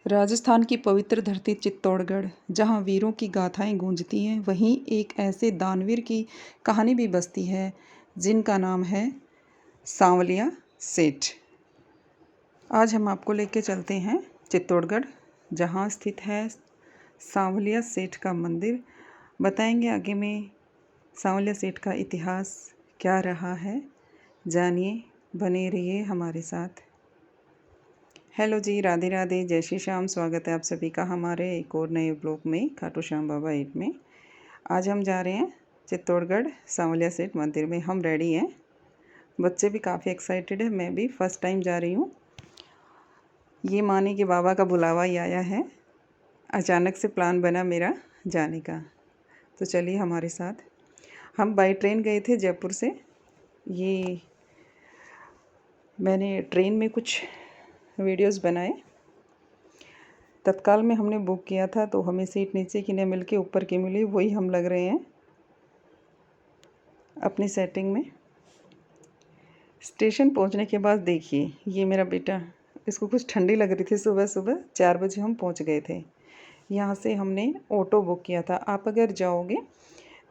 राजस्थान की पवित्र धरती चित्तौड़गढ़, जहाँ वीरों की गाथाएं गूंजती हैं, वहीं एक ऐसे दानवीर की कहानी भी बसती है जिनका नाम है सांवलिया सेठ। आज हम आपको लेके चलते हैं चित्तौड़गढ़, जहाँ स्थित है सांवलिया सेठ का मंदिर। बताएंगे आगे में सांवलिया सेठ का इतिहास क्या रहा है। जानिए, बने रहिए हमारे साथ। हेलो जी, राधे राधे, जय श्री श्याम। स्वागत है आप सभी का हमारे एक और नए ब्लॉग में, खाटू श्याम बाबा 8 में। आज हम जा रहे हैं चित्तौड़गढ़ सांवलिया सेठ मंदिर में। हम रेडी हैं, बच्चे भी काफ़ी एक्साइटेड है, मैं भी फर्स्ट टाइम जा रही हूँ। ये माने कि बाबा का बुलावा ही आया है, अचानक से प्लान बना मेरा जाने का। तो चलिए हमारे साथ। हम बाई ट्रेन गए थे जयपुर से। ये मैंने ट्रेन में कुछ वीडियोस बनाए। तत्काल में हमने बुक किया था, तो हमें सीट नीचे की न मिल के ऊपर की मिली, वही हम लग रहे हैं अपनी सेटिंग में। स्टेशन पहुंचने के बाद देखिए, ये मेरा बेटा, इसको कुछ ठंडी लग रही थी। सुबह सुबह 4 बजे हम पहुंच गए थे। यहाँ से हमने ऑटो बुक किया था। आप अगर जाओगे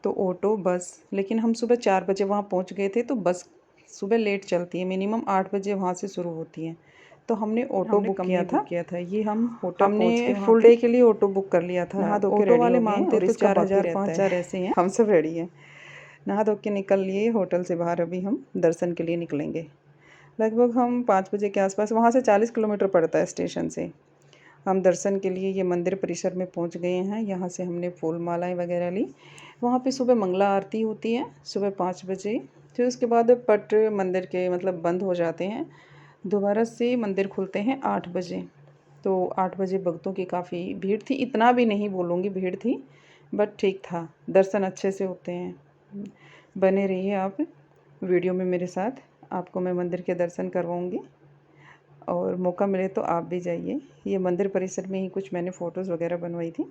तो ऑटो, बस, लेकिन हम सुबह 4 बजे वहाँ पहुँच गए थे, तो बस सुबह लेट चलती है, मिनिमम 8 बजे वहाँ से शुरू होती है। तो हमने ऑटो बुक किया था। ये हम होटल हमने फुल डे के लिए ऑटो बुक कर लिया था। नहा धो के ऑटो वाले मांगते तो 4,000 5,000 ऐसे हैं। हम सब रेडी हैं, नहा धो के निकल लिए होटल से बाहर। अभी हम दर्शन के लिए निकलेंगे। लगभग हम 5 बजे के आसपास, वहाँ से 40 किलोमीटर पड़ता है स्टेशन से। हम दर्शन के लिए ये मंदिर परिसर में पहुँच गए हैं। यहाँ से हमने फूल मालाएँ वगैरह ली। वहाँ पे सुबह मंगला आरती होती है, सुबह 5 बजे। फिर उसके बाद पट मंदिर के मतलब बंद हो जाते हैं, दोबारा से मंदिर खुलते हैं 8 बजे। तो 8 बजे भक्तों की काफ़ी भीड़ थी। इतना भी नहीं बोलूँगी भीड़ थी, बट ठीक था, दर्शन अच्छे से होते हैं। बने रहिए आप वीडियो में मेरे साथ, आपको मैं मंदिर के दर्शन करवाऊँगी। और मौका मिले तो आप भी जाइए। ये मंदिर परिसर में ही कुछ मैंने फ़ोटोज़ वगैरह बनवाई थी।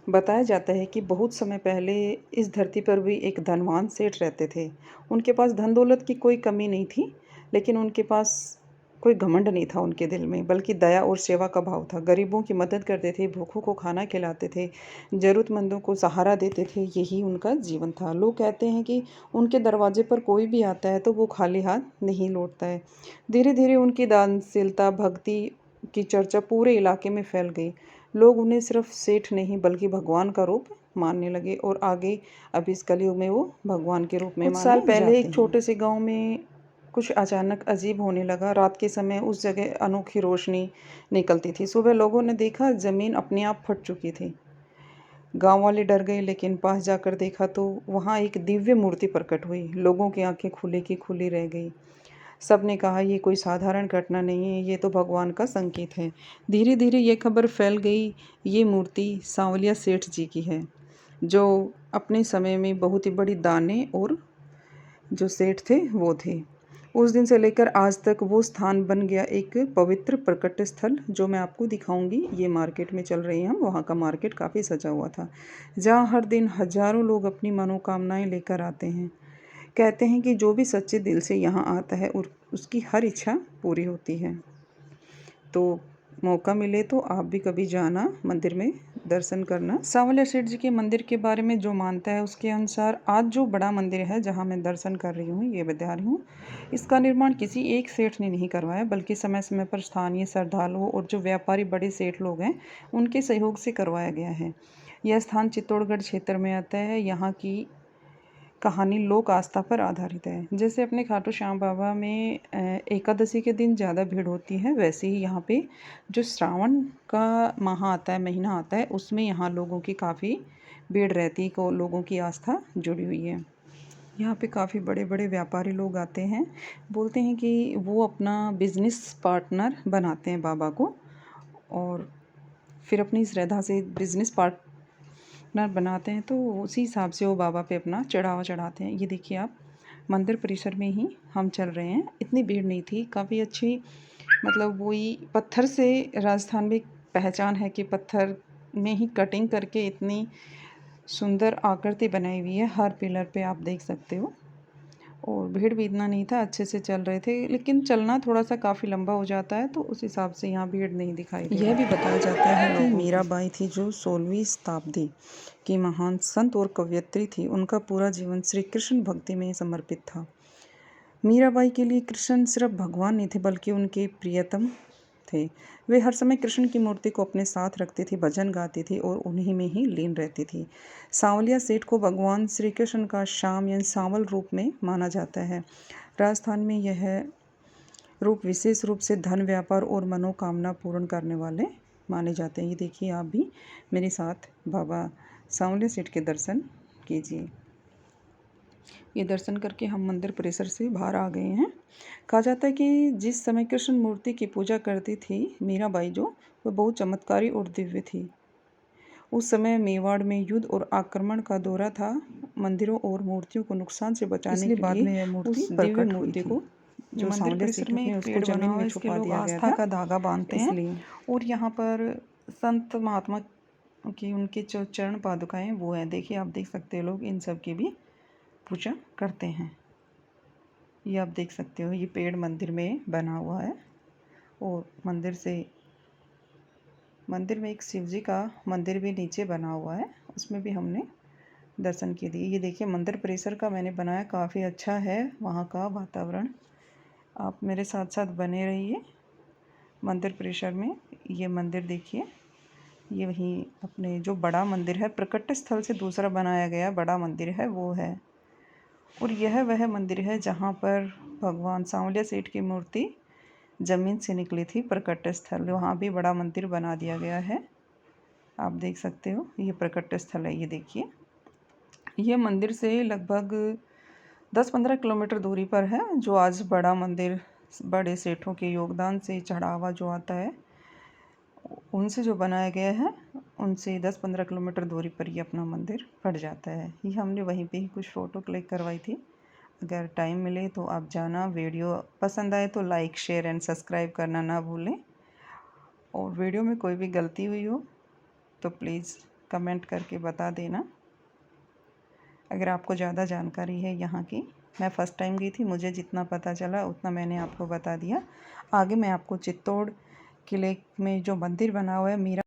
बताया जाता है कि बहुत समय पहले इस धरती पर भी एक धनवान सेठ रहते थे। उनके पास धन दौलत की कोई कमी नहीं थी, लेकिन उनके पास कोई घमंड नहीं था उनके दिल में, बल्कि दया और सेवा का भाव था। गरीबों की मदद करते थे, भूखों को खाना खिलाते थे, ज़रूरतमंदों को सहारा देते थे। यही उनका जीवन था। लोग कहते हैं कि उनके दरवाजे पर कोई भी आता है तो वो खाली हाथ नहीं लौटता है। धीरे धीरे उनकी दानशीलता, भक्ति की चर्चा पूरे इलाके में फैल गई। लोग उन्हें सिर्फ सेठ नहीं बल्कि भगवान का रूप मानने लगे, और आगे अब इस कलयुग में वो भगवान के रूप में कुछ साल पहले एक छोटे से गांव में कुछ अचानक अजीब होने लगा। रात के समय उस जगह अनोखी रोशनी निकलती थी। सुबह लोगों ने देखा, ज़मीन अपने आप फट चुकी थी। गांव वाले डर गए, लेकिन पास जाकर देखा तो वहाँ एक दिव्य मूर्ति प्रकट हुई। लोगों की आंखें खुली की खुली रह गई। सब ने कहा, ये कोई साधारण घटना नहीं है, ये तो भगवान का संकेत है। धीरे धीरे ये खबर फैल गई, ये मूर्ति सांवलिया सेठ जी की है, जो अपने समय में बहुत ही बड़ी दाने और जो सेठ थे वो थे। उस दिन से लेकर आज तक वो स्थान बन गया एक पवित्र प्रकट स्थल, जो मैं आपको दिखाऊंगी। ये मार्केट में चल रही हैं हम, वहाँ का मार्केट काफ़ी सजा हुआ था, जहाँ हर दिन हजारों लोग अपनी मनोकामनाएं लेकर आते हैं। कहते हैं कि जो भी सच्चे दिल से यहाँ आता है और उसकी हर इच्छा पूरी होती है। तो मौका मिले तो आप भी कभी जाना, मंदिर में दर्शन करना। सांवलिया सेठ जी के मंदिर के बारे में जो मानता है, उसके अनुसार आज जो बड़ा मंदिर है जहाँ मैं दर्शन कर रही हूँ, ये बता रही हूँ, इसका निर्माण किसी एक सेठ ने नहीं करवाया, बल्कि समय समय पर स्थानीय श्रद्धालुओं और जो व्यापारी बड़े सेठ लोग हैं, उनके सहयोग से करवाया गया है। यह स्थान चित्तौड़गढ़ क्षेत्र में आता है। यहाँ की कहानी लोक आस्था पर आधारित है। जैसे अपने खाटू श्याम बाबा में एकादशी के दिन ज़्यादा भीड़ होती है, वैसे ही यहाँ पे जो श्रावण का माह आता है, महीना आता है, उसमें यहाँ लोगों की काफ़ी भीड़ रहती है, को लोगों की आस्था जुड़ी हुई है। यहाँ पे काफ़ी बड़े बड़े व्यापारी लोग आते हैं, बोलते हैं कि वो अपना बिजनेस पार्टनर बनाते हैं बाबा को, और फिर अपनी श्रद्धा से बिजनेस पार्टनर बनाते हैं, तो उसी हिसाब से वो बाबा पे अपना चढ़ावा चढ़ाते हैं। ये देखिए आप, मंदिर परिसर में ही हम चल रहे हैं। इतनी भीड़ नहीं थी, काफ़ी अच्छी, मतलब वही पत्थर से राजस्थान में पहचान है कि पत्थर में ही कटिंग करके इतनी सुंदर आकृति बनाई हुई है। हर पिलर पे आप देख सकते हो, और भीड़ भी इतना नहीं था, अच्छे से चल रहे थे, लेकिन चलना थोड़ा सा काफ़ी लंबा हो जाता है तो उस हिसाब से यहाँ भीड़ नहीं दिखाई दी। यह भी बताया जाता है कि मीराबाई थी जो 16वीं शताब्दी की महान संत और कवयित्री थी। उनका पूरा जीवन श्री कृष्ण भक्ति में समर्पित था। मीराबाई के लिए कृष्ण सिर्फ भगवान नहीं थे बल्कि उनके प्रियतम थे। वे हर समय कृष्ण की मूर्ति को अपने साथ रखती थी, भजन गाती थी और उन्हीं में ही लीन रहती थी। सांवलिया सेठ को भगवान श्री कृष्ण का श्याम यानी सांवल रूप में माना जाता है। राजस्थान में यह रूप विशेष रूप से धन, व्यापार और मनोकामना पूर्ण करने वाले माने जाते हैं। ये देखिए, आप भी मेरे साथ बाबा सांवलिया सेठ के दर्शन कीजिए। ये दर्शन करके हम मंदिर परिसर से बाहर आ गए हैं। कहा जाता है कि जिस समय कृष्ण मूर्ति की पूजा करती थी मीराबाई जो, वह बहुत चमत्कारी और दिव्य थी। उस समय मेवाड़ में युद्ध और आक्रमण का दौरा था। मंदिरों और मूर्तियों को नुकसान से बचाने के बाद में यह मूर्ति उस दिव्य मूर्ति को जो सांवलिया सेठ में उसको जमीन में छुपा दिया गया था। का धागा बांधते हैं और यहाँ पर संत महात्मा की उनके जो चरण पादुकाएं वो हैं। देखिए, आप देख सकते हो, लोग इन सब की भी पूजा करते हैं। ये आप देख सकते हो, ये पेड़ मंदिर में बना हुआ है और मंदिर में एक शिव जी का मंदिर भी नीचे बना हुआ है, उसमें भी हमने दर्शन किए दिए। ये देखिए, मंदिर परिसर का मैंने बनाया, काफ़ी अच्छा है वहाँ का वातावरण। आप मेरे साथ साथ बने रहिए मंदिर परिसर में। ये मंदिर देखिए, ये वहीं अपने जो बड़ा मंदिर है, प्रकट स्थल से दूसरा बनाया गया बड़ा मंदिर है वो है। और यह वह मंदिर है जहाँ पर भगवान सांवलिया सेठ की मूर्ति ज़मीन से निकली थी, प्रकट स्थल। वहाँ भी बड़ा मंदिर बना दिया गया है, आप देख सकते हो। ये प्रकट स्थल है। ये देखिए, यह मंदिर से लगभग 10-15 किलोमीटर दूरी पर है। जो आज बड़ा मंदिर बड़े सेठों के योगदान से चढ़ावा जो आता है उनसे जो बनाया गया है, उनसे 10-15 किलोमीटर दूरी पर ये अपना मंदिर पड़ जाता है। ये हमने वहीं पे ही कुछ फ़ोटो क्लिक करवाई थी। अगर टाइम मिले तो आप जाना। वीडियो पसंद आए तो लाइक, शेयर एंड सब्सक्राइब करना ना भूलें। और वीडियो में कोई भी गलती हुई हो तो प्लीज़ कमेंट करके बता देना। अगर आपको ज़्यादा जानकारी है यहाँ की, मैं फ़र्स्ट टाइम गई थी, मुझे जितना पता चला उतना मैंने आपको बता दिया। आगे मैं आपको चित्तौड़ किले में जो मंदिर बना हुआ है मीरा